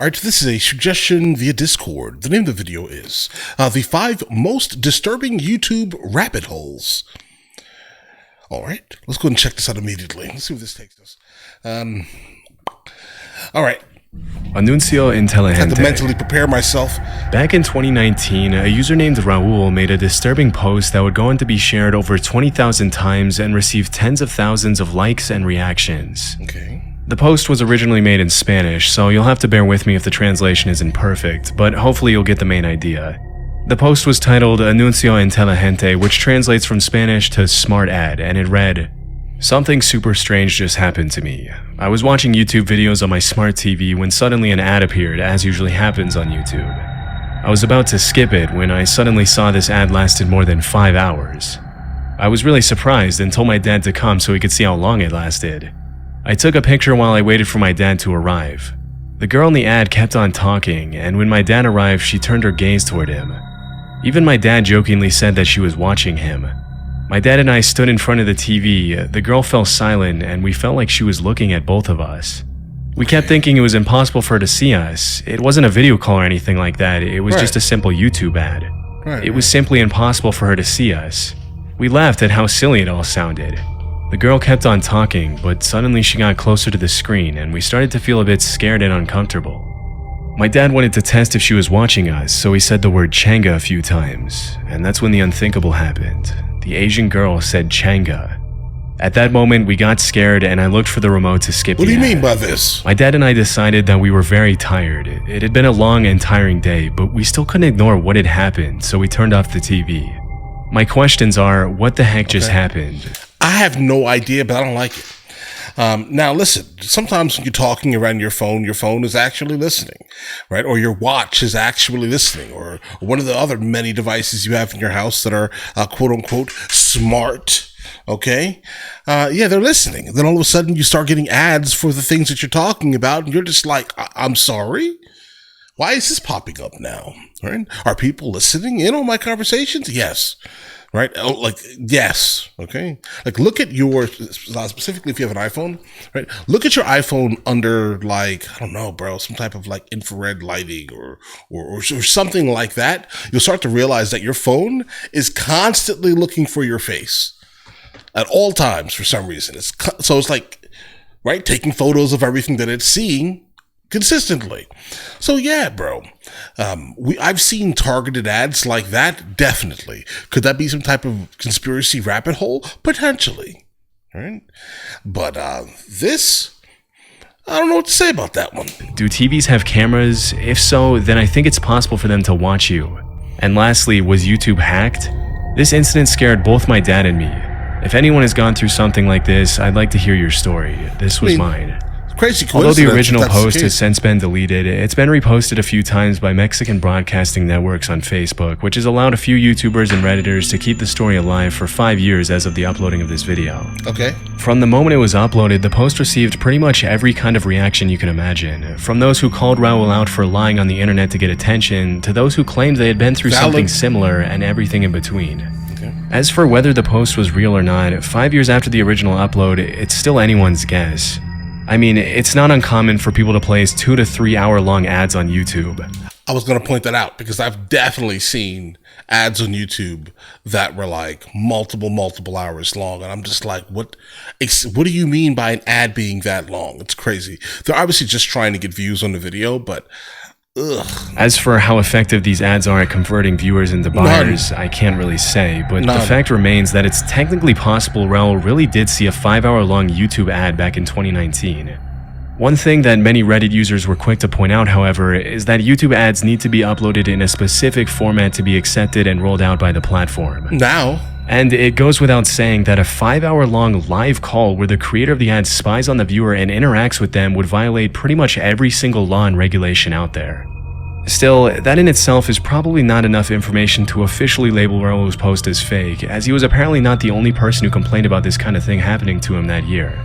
Alright, this is a suggestion via Discord. The name of the video is the 5 most disturbing YouTube rabbit holes. Alright, let's go and check this out immediately. Let's see where this takes us. Alright. Anuncio Intelligente. Had to mentally prepare myself. Back in 2019, a user named Raul made a disturbing post that would go on to be shared over 20,000 times and receive tens of thousands of likes and reactions. Okay. The post was originally made in Spanish, so you'll have to bear with me if the translation isn't perfect, but hopefully you'll get the main idea. The post was titled Anuncio Inteligente, which translates from Spanish to smart ad, and it read, "Something super strange just happened to me. I was watching YouTube videos on my smart TV when suddenly an ad appeared, as usually happens on YouTube. I was about to skip it when I suddenly saw this ad lasted more than 5 hours. I was really surprised and told my dad to come so he could see how long it lasted. I took a picture while I waited for my dad to arrive. The girl in the ad kept on talking, and when my dad arrived, she turned her gaze toward him. Even my dad jokingly said that she was watching him. My dad and I stood in front of the TV, the girl fell silent, and we felt like she was looking at both of us. We kept thinking it was impossible for her to see us. It wasn't a video call or anything like that, it was just a simple YouTube ad. It was simply impossible for her to see us. We laughed at how silly it all sounded. The girl kept on talking, but suddenly she got closer to the screen and we started to feel a bit scared and uncomfortable. My dad wanted to test if she was watching us, so he said the word Changa a few times, and that's when the unthinkable happened. The Asian girl said Changa. At that moment, we got scared and I looked for the remote to skip the ad. What do you mean by this? My dad and I decided that we were very tired. It had been a long and tiring day, but we still couldn't ignore what had happened, so we turned off the TV. My questions are, what the heck just happened? I have no idea, but I don't like it. Now, listen, sometimes when you're talking around your phone is actually listening, right? Or your watch is actually listening, or one of the other many devices you have in your house that are quote unquote smart, okay? Yeah, they're listening. Then all of a sudden you start getting ads for the things that you're talking about, and you're just like, I'm sorry? Why is this popping up now? Right? Are people listening in on my conversations? Yes. Right? Oh, like, yes. Okay. Like, look at your, specifically if you have an iPhone, right? Look at your iPhone under, like, I don't know, bro, some type of like infrared lighting or something like that. You'll start to realize that your phone is constantly looking for your face at all times for some reason. So it's like, right? Taking photos of everything that it's seeing consistently. So yeah, bro, I've seen targeted ads like that. Definitely. Could that be some type of conspiracy rabbit hole? Potentially. Right? But this, I don't know what to say about that one. Do TVs have cameras? If so, then I think it's possible for them to watch you. And lastly, was YouTube hacked? This incident scared both my dad and me. If anyone has gone through something like this, I'd like to hear your story. This was mine. Crazy Although the original post has since been deleted, it's been reposted a few times by Mexican broadcasting networks on Facebook, which has allowed a few YouTubers and Redditors to keep the story alive for 5 years as of the uploading of this video. Okay. From the moment it was uploaded, the post received pretty much every kind of reaction you can imagine, from those who called Raul out for lying on the internet to get attention, to those who claimed they had been through something similar, and everything in between. Okay. As for whether the post was real or not, 5 years after the original upload, it's still anyone's guess. I mean, it's not uncommon for people to place 2 to 3 hour long ads on YouTube. I was going to point that out because I've definitely seen ads on YouTube that were like multiple hours long. And I'm just like, what do you mean by an ad being that long? It's crazy. They're obviously just trying to get views on the video, but ugh. As for how effective these ads are at converting viewers into buyers, I can't really say, but the fact remains that it's technically possible Raul really did see a 5 hour long YouTube ad back in 2019. One thing that many Reddit users were quick to point out, however, is that YouTube ads need to be uploaded in a specific format to be accepted and rolled out by the platform. Now. And it goes without saying that a 5 hour long live call where the creator of the ad spies on the viewer and interacts with them would violate pretty much every single law and regulation out there. Still, that in itself is probably not enough information to officially label Raul's post as fake, as he was apparently not the only person who complained about this kind of thing happening to him that year.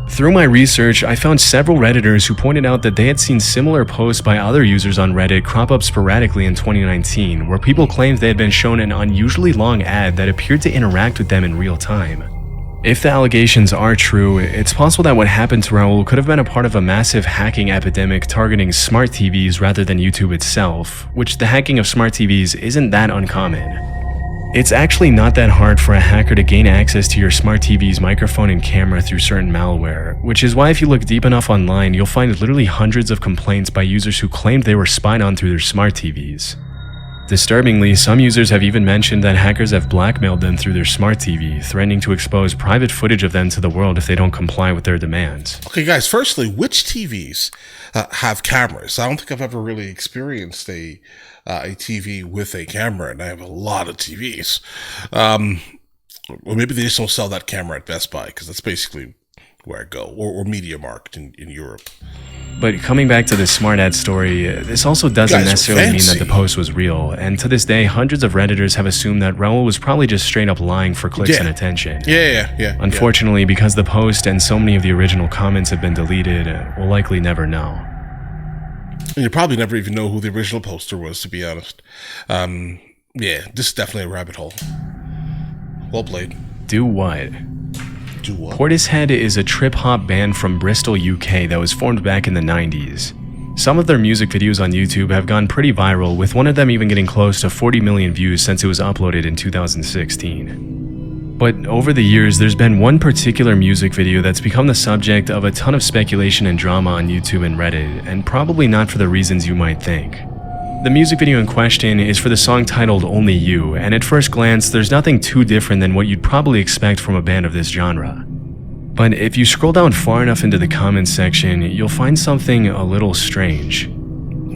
Through my research, I found several Redditors who pointed out that they had seen similar posts by other users on Reddit crop up sporadically in 2019, where people claimed they had been shown an unusually long ad that appeared to interact with them in real time. If the allegations are true, it's possible that what happened to Raul could have been a part of a massive hacking epidemic targeting smart TVs rather than YouTube itself, which the hacking of smart TVs isn't that uncommon. It's actually not that hard for a hacker to gain access to your smart TV's microphone and camera through certain malware, which is why if you look deep enough online, you'll find literally hundreds of complaints by users who claimed they were spied on through their smart TVs. Disturbingly, some users have even mentioned that hackers have blackmailed them through their smart TV, threatening to expose private footage of them to the world if they don't comply with their demands. Okay, guys, firstly, which TVs have cameras? I don't think I've ever really experienced a TV with a camera, and I have a lot of TVs. Or maybe they just don't sell that camera at Best Buy, because that's basically where I go, or Media Markt in Europe. But coming back to the smart ad story, this also doesn't necessarily mean that the post was real, and to this day, hundreds of Redditors have assumed that Raul was probably just straight up lying for clicks and attention. Yeah. Unfortunately, because the post and so many of the original comments have been deleted, we'll likely never know. And you probably never even know who the original poster was, to be honest. Yeah, this is definitely a rabbit hole. Well played. Do what? Do what? Portishead is a trip-hop band from Bristol, UK that was formed back in the 90s. Some of their music videos on YouTube have gone pretty viral, with one of them even getting close to 40 million views since it was uploaded in 2016. But over the years, there's been one particular music video that's become the subject of a ton of speculation and drama on YouTube and Reddit, and probably not for the reasons you might think. The music video in question is for the song titled Only You, and at first glance, there's nothing too different than what you'd probably expect from a band of this genre. But if you scroll down far enough into the comments section, you'll find something a little strange.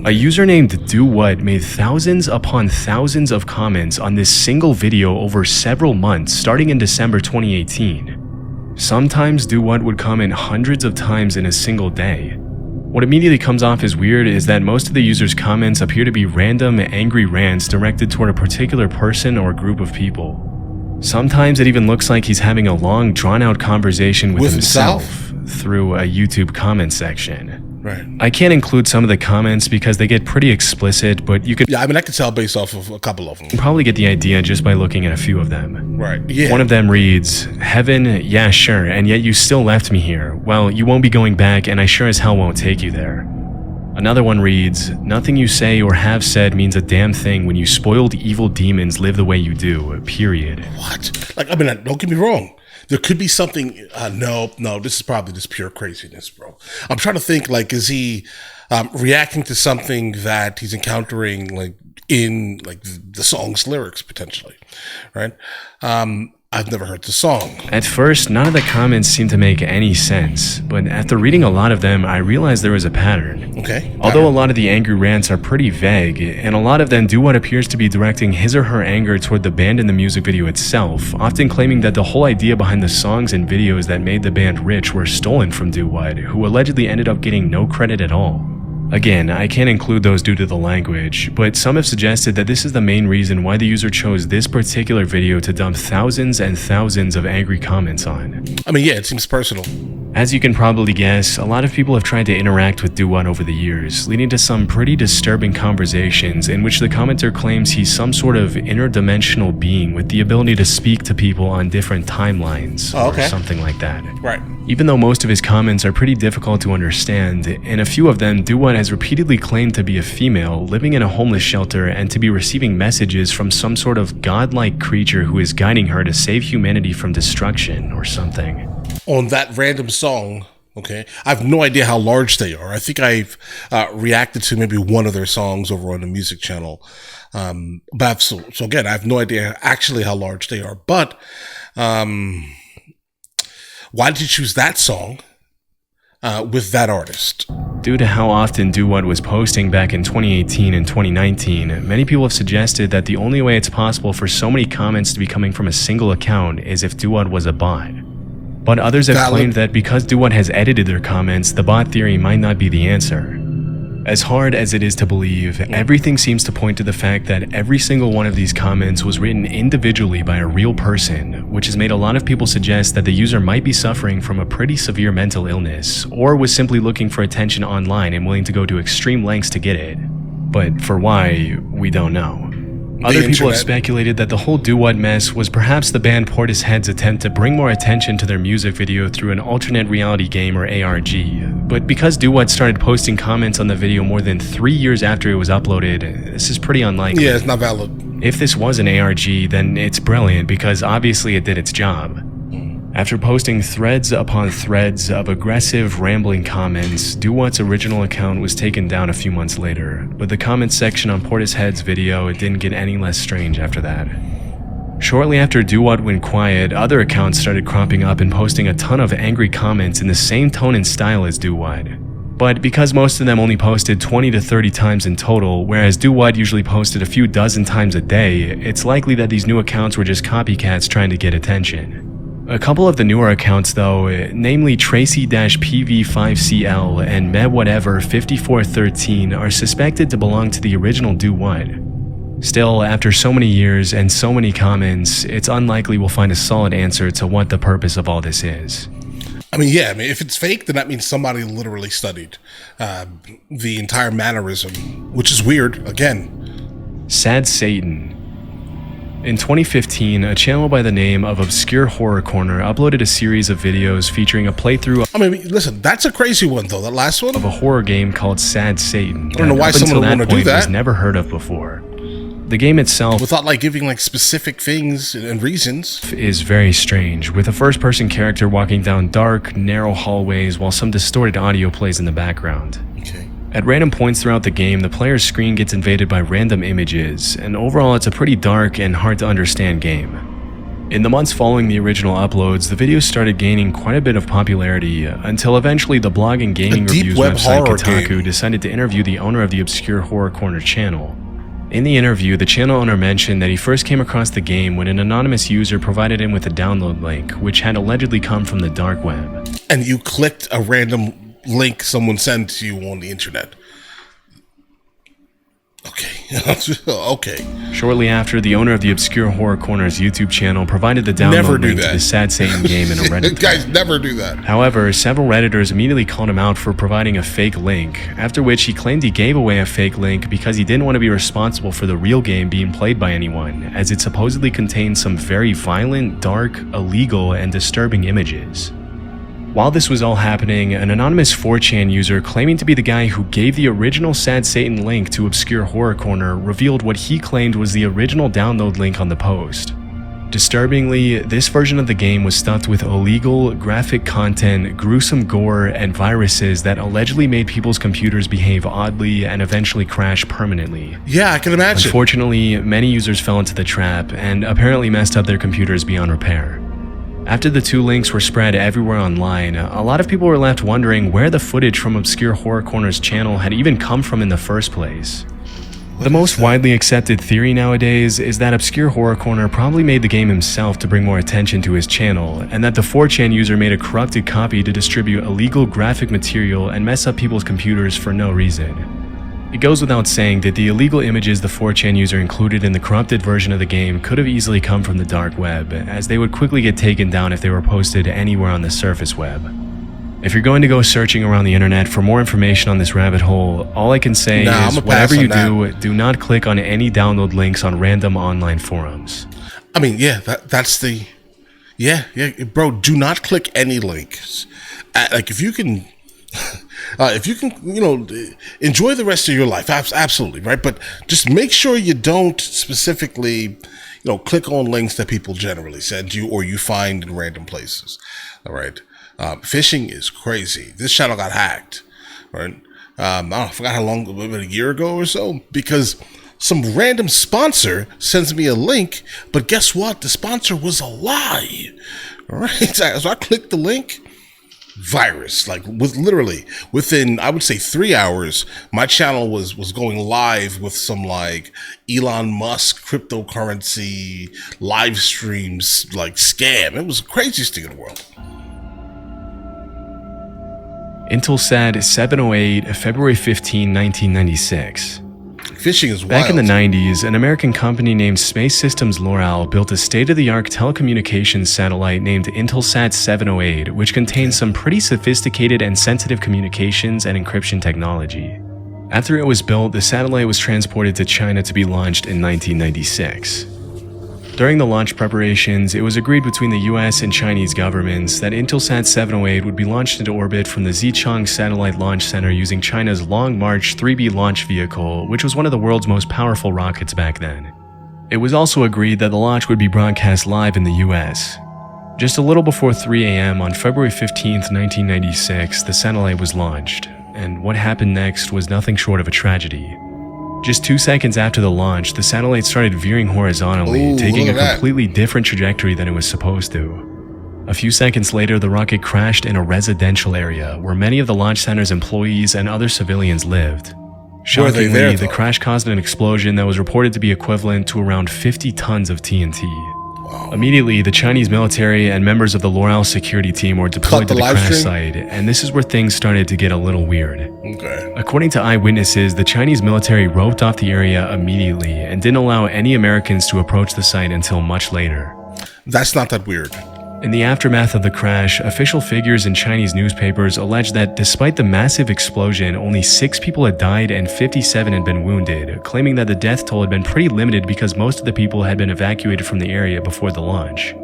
A user named DoWhat made thousands upon thousands of comments on this single video over several months, starting in December 2018. Sometimes DoWhat would comment hundreds of times in a single day. What immediately comes off as weird is that most of the user's comments appear to be random, angry rants directed toward a particular person or group of people. Sometimes it even looks like he's having a long, drawn-out conversation with himself through a YouTube comment section. Right. I can't include some of the comments because they get pretty explicit, but you could I can tell based off of a couple of them. probably get the idea just by looking at a few of them. Right, yeah. One of them reads, "Heaven, yeah, sure, and yet you still left me here. Well, you won't be going back, and I sure as hell won't take you there." Another one reads, "Nothing you say or have said means a damn thing when you spoiled evil demons live the way you do, period." What? Don't get me wrong. There could be something. No, this is probably just pure craziness, bro. I'm trying to think, is he reacting to something that he's encountering, in the song's lyrics, potentially, right? I've never heard the song. At first, none of the comments seemed to make any sense, but after reading a lot of them, I realized there was a pattern. Okay. Although a lot of the angry rants are pretty vague, and a lot of them do what appears to be directing his or her anger toward the band in the music video itself, often claiming that the whole idea behind the songs and videos that made the band rich were stolen from DoWhat, who allegedly ended up getting no credit at all. Again, I can't include those due to the language, but some have suggested that this is the main reason why the user chose this particular video to dump thousands and thousands of angry comments on. It seems personal. As you can probably guess, a lot of people have tried to interact with DoWhat over the years, leading to some pretty disturbing conversations in which the commenter claims he's some sort of interdimensional being with the ability to speak to people on different timelines, or something like that. Right. Even though most of his comments are pretty difficult to understand, in a few of them, DoWhat has repeatedly claimed to be a female living in a homeless shelter and to be receiving messages from some sort of godlike creature who is guiding her to save humanity from destruction or something. On that random song, okay, I have no idea how large they are. I think I've reacted to maybe one of their songs over on the music channel. But so again, I have no idea actually how large they are. But why did you choose that song with that artist? Due to how often DoWhat was posting back in 2018 and 2019, many people have suggested that the only way it's possible for so many comments to be coming from a single account is if DoWhat was a bot. But others have claimed that because DoWhat has edited their comments, the bot theory might not be the answer. As hard as it is to believe, everything seems to point to the fact that every single one of these comments was written individually by a real person, which has made a lot of people suggest that the user might be suffering from a pretty severe mental illness, or was simply looking for attention online and willing to go to extreme lengths to get it. But for why, we don't know. Other people have internet. speculated that the whole Do What mess was perhaps the band Portishead's attempt to bring more attention to their music video through an alternate reality game or ARG. But because Do What started posting comments on the video more than 3 years after it was uploaded, this is pretty unlikely. Yeah, it's not valid. If this was an ARG, then it's brilliant because obviously it did its job. After posting threads upon threads of aggressive, rambling comments, Do What's original account was taken down a few months later, but the comments section on Portishead's video didn't get any less strange after that. Shortly after Do What went quiet, other accounts started cropping up and posting a ton of angry comments in the same tone and style as Do What. But because most of them only posted 20 to 30 times in total, whereas Do What usually posted a few dozen times a day, it's likely that these new accounts were just copycats trying to get attention. A couple of the newer accounts though, namely Tracy-PV5CL and MedWhatever5413 are suspected to belong to the original Do What. Still, after so many years and so many comments, it's unlikely we'll find a solid answer to what the purpose of all this is. I mean, yeah, if it's fake, then that means somebody literally studied the entire mannerism, which is weird, again. Sad Satan. In 2015, a channel by the name of Obscure Horror Corner uploaded a series of videos featuring a playthrough I mean, listen, that's a crazy one, though, that last one. of a horror game called Sad Satan. I don't know why someone would want to do that. Was never heard of before. The game itself Without, like, giving, like, specific things and reasons. is very strange, with a first-person character walking down dark, narrow hallways while some distorted audio plays in the background. Okay. At random points throughout the game, the player's screen gets invaded by random images, and overall it's a pretty dark and hard to understand game. In the months following the original uploads, the videos started gaining quite a bit of popularity, until eventually the blog and gaming deep reviews web website horror Kotaku game. decided to interview the owner of the Obscure Horror Corner channel. In the interview, the channel owner mentioned that he first came across the game when an anonymous user provided him with a download link, which had allegedly come from the dark web. And you clicked a random link someone sent to you on the internet. Okay. Okay. Shortly after, the owner of the Obscure Horror Corner's YouTube channel provided the Never download do link to that. the Sad Satan game in a Reddit Guys, thread. never do that. However, several Redditors immediately called him out for providing a fake link, after which he claimed he gave away a fake link because he didn't want to be responsible for the real game being played by anyone, as it supposedly contained some very violent, dark, illegal, and disturbing images. While this was all happening, an anonymous 4chan user claiming to be the guy who gave the original Sad Satan link to Obscure Horror Corner revealed what he claimed was the original download link on the post. Disturbingly, this version of the game was stuffed with illegal, graphic content, gruesome gore, and viruses that allegedly made people's computers behave oddly and eventually crash permanently. Yeah, I can imagine. Unfortunately, many users fell into the trap and apparently messed up their computers beyond repair. After the two links were spread everywhere online, a lot of people were left wondering where the footage from Obscure Horror Corner's channel had even come from in the first place. The most widely accepted theory nowadays is that Obscure Horror Corner probably made the game himself to bring more attention to his channel, and that the 4chan user made a corrupted copy to distribute illegal graphic material and mess up people's computers for no reason. It goes without saying that the illegal images the 4chan user included in the corrupted version of the game could have easily come from the dark web, as they would quickly get taken down if they were posted anywhere on the surface web. If you're going to go searching around the internet for more information on this rabbit hole, all I can say is whatever you do not click on any download links on random online forums. I mean, yeah, that's the... Yeah, bro, do not click any links. Like, if you can, enjoy the rest of your life, absolutely, right? But just make sure you don't specifically, click on links that people generally send you or you find in random places, all right? Phishing is crazy. This channel got hacked, right? I forgot how long, about a year ago or so, because some random sponsor sends me a link, but guess what? The sponsor was a lie, all right? So I clicked the link, virus, like within, I would say 3 hours, my channel was going live with some like Elon Musk cryptocurrency live streams, like scam. It was the craziest thing in the world. Intelsat 708, February 15, 1996. Phishing is wild. Back in the 90s, an American company named Space Systems L'Oreal built a state-of-the-art telecommunications satellite named Intelsat 708, which contained some pretty sophisticated and sensitive communications and encryption technology. After it was built, the satellite was transported to China to be launched in 1996. During the launch preparations, it was agreed between the US and Chinese governments that Intelsat 708 would be launched into orbit from the Xichang Satellite Launch Center using China's Long March 3B launch vehicle, which was one of the world's most powerful rockets back then. It was also agreed that the launch would be broadcast live in the US. Just a little before 3 a.m. on February 15, 1996, the satellite was launched, and what happened next was nothing short of a tragedy. Just 2 seconds after the launch, the satellite started veering horizontally, taking a completely different trajectory than it was supposed to. A few seconds later, the rocket crashed in a residential area where many of the launch center's employees and other civilians lived. Shockingly, the crash caused an explosion that was reported to be equivalent to around 50 tons of TNT. Wow. Immediately, the Chinese military and members of the L'Oreal security team were deployed to the crash site, and this is where things started to get a little weird. Okay. According to eyewitnesses, the Chinese military roped off the area immediately and didn't allow any Americans to approach the site until much later. That's not that weird. In the aftermath of the crash, official figures in Chinese newspapers alleged that despite the massive explosion, only 6 people had died and 57 had been wounded, claiming that the death toll had been pretty limited because most of the people had been evacuated from the area before the launch.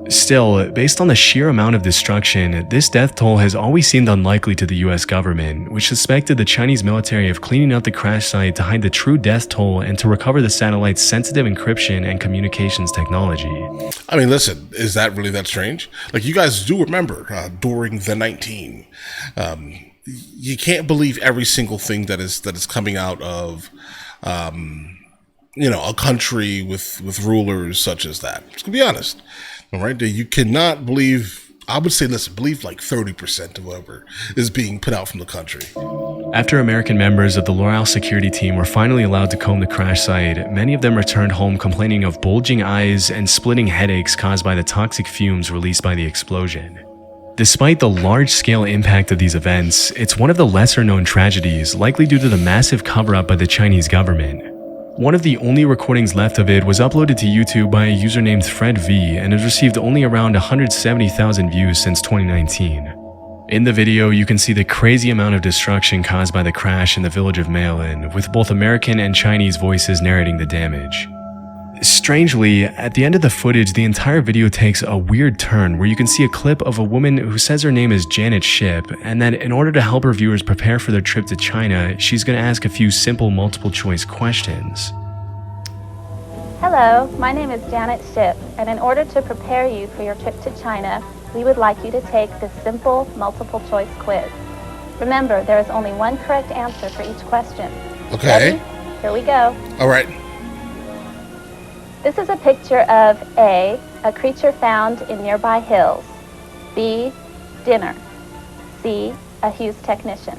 Still, based on the sheer amount of destruction, this death toll has always seemed unlikely to the US government, which suspected the Chinese military of cleaning up the crash site to hide the true death toll and to recover the satellite's sensitive encryption and communications technology. I mean, listen, is that really that strange? Like, you guys do remember during the 19, you can't believe every single thing that is coming out of, a country with rulers such as that. Let's be honest. All right, you cannot believe, I would say, believe like 30% of whatever is being put out from the country. After American members of the L'Oreal security team were finally allowed to comb the crash site, many of them returned home complaining of bulging eyes and splitting headaches caused by the toxic fumes released by the explosion. Despite the large-scale impact of these events, it's one of the lesser-known tragedies, likely due to the massive cover-up by the Chinese government. One of the only recordings left of it was uploaded to YouTube by a user named Fred V and has received only around 170,000 views since 2019. In the video, you can see the crazy amount of destruction caused by the crash in the village of Maolin, with both American and Chinese voices narrating the damage. Strangely, at the end of the footage, the entire video takes a weird turn where you can see a clip of a woman who says her name is Janet Ship, and that in order to help her viewers prepare for their trip to China, she's going to ask a few simple multiple-choice questions. Hello, my name is Janet Ship, and in order to prepare you for your trip to China, we would like you to take this simple multiple-choice quiz. Remember, there is only one correct answer for each question. Okay. Ready? Here we go. All right. This is a picture of A, a creature found in nearby hills. B, dinner. C, a Hughes technician.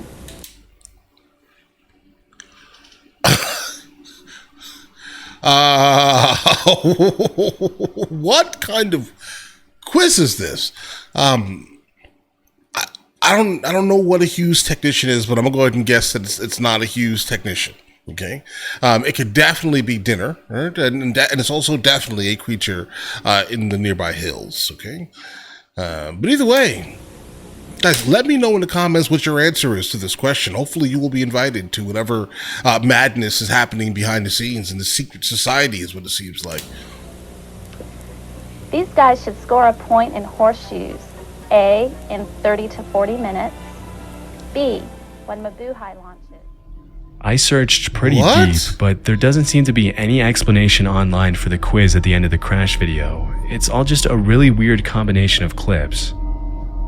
What kind of quiz is this? I don't know what a Hughes technician is, but I'm gonna go ahead and guess that it's not a Hughes technician. Okay, it could definitely be dinner, right? And it's also definitely a creature in the nearby hills. Okay, but either way, guys, let me know in the comments what your answer is to this question. Hopefully, you will be invited to whatever madness is happening behind the scenes in the secret society, is what it seems like. These guys should score a point in horseshoes. A, in 30 to 40 minutes. B, when Mabuhay launches. I searched pretty deep, but there doesn't seem to be any explanation online for the quiz at the end of the crash video. It's all just a really weird combination of clips.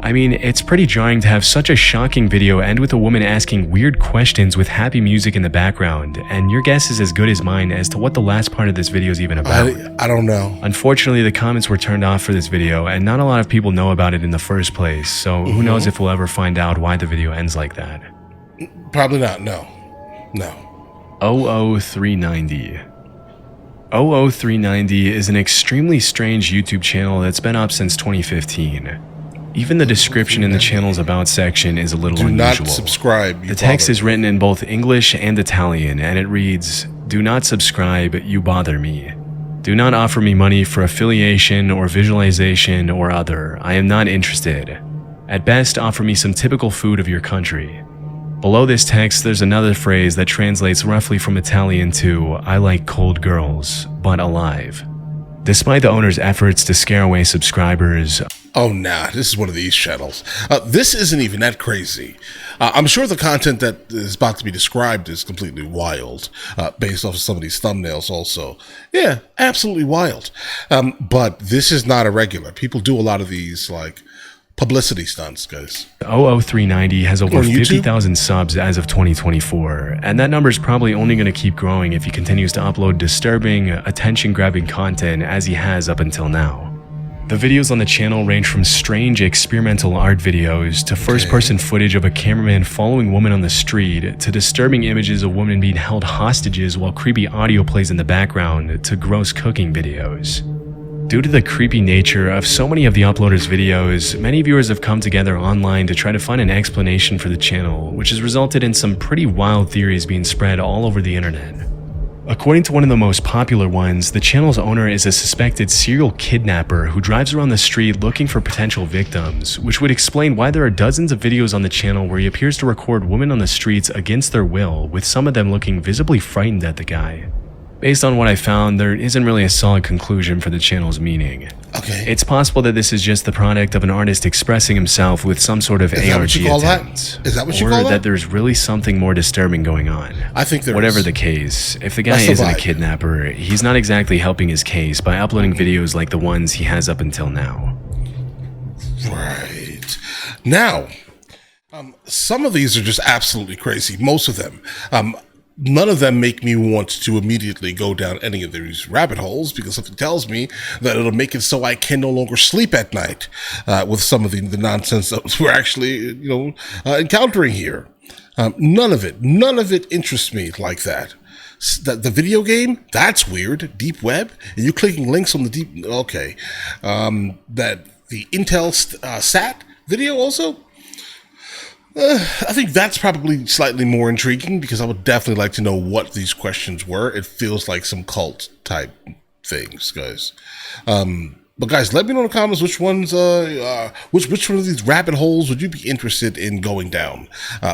I mean, it's pretty jarring to have such a shocking video end with a woman asking weird questions with happy music in the background, and your guess is as good as mine as to what the last part of this video is even about. I don't know. Unfortunately, the comments were turned off for this video, and not a lot of people know about it in the first place, so who knows if we'll ever find out why the video ends like that. Probably not, no. 00390. 00390 is an extremely strange YouTube channel that's been up since 2015. Even the description in the channel's About section is a little unusual. Do not subscribe. The text is written in both English and Italian, and it reads, "Do not subscribe, you bother me. Do not offer me money for affiliation or visualization or other. I am not interested. At best, offer me some typical food of your country. Below this text, there's another phrase that translates roughly from Italian to "I like cold girls, but alive." Despite the owner's efforts to scare away subscribers, oh, nah, this is one of these channels. This isn't even that crazy. I'm sure the content that is about to be described is completely wild, based off of some of these thumbnails also. Yeah, absolutely wild. But this is not a regular. People do a lot of these, like, publicity stunts, guys. 00390 has over On YouTube? 50,000 subs as of 2024, and that number is probably only going to keep growing if he continues to upload disturbing, attention-grabbing content as he has up until now. The videos on the channel range from strange experimental art videos to first-person footage of a cameraman following women on the street to disturbing images of women being held hostages while creepy audio plays in the background to gross cooking videos. Due to the creepy nature of so many of the uploaders' videos, many viewers have come together online to try to find an explanation for the channel, which has resulted in some pretty wild theories being spread all over the internet. According to one of the most popular ones, the channel's owner is a suspected serial kidnapper who drives around the street looking for potential victims, which would explain why there are dozens of videos on the channel where he appears to record women on the streets against their will, with some of them looking visibly frightened at the guy. Based on what I found, there isn't really a solid conclusion for the channel's meaning. Okay. It's possible that this is just the product of an artist expressing himself with some sort of ARG attempt. Is that what you call that? Or that there's really something more disturbing going on. I think there Whatever is. the case, if the guy isn't a kidnapper, he's not exactly helping his case by uploading videos like the ones he has up until now. Right. Now, some of these are just absolutely crazy. Most of them. None of them make me want to immediately go down any of these rabbit holes because something tells me that it'll make it so I can no longer sleep at night with some of the nonsense that we're actually, encountering here. None of it interests me like that. The video game, that's weird. Deep web, and you clicking links on the deep. Okay, that the Intelsat video also. I think that's probably slightly more intriguing because I would definitely like to know what these questions were. It feels like some cult type things, guys. But guys, let me know in the comments which ones, which one of these rabbit holes would you be interested in going down?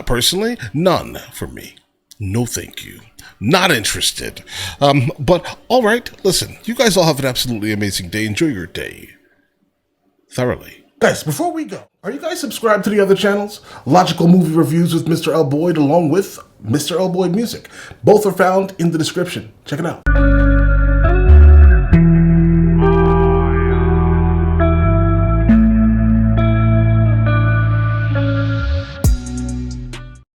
Personally, none for me. No, thank you. Not interested. But all right, listen, you guys all have an absolutely amazing day. Enjoy your day thoroughly. Guys, before we go, are you guys subscribed to the other channels? Logical Movie Reviews with Mr. L. Boyd along with Mr. L. Boyd Music. Both are found in the description. Check it out.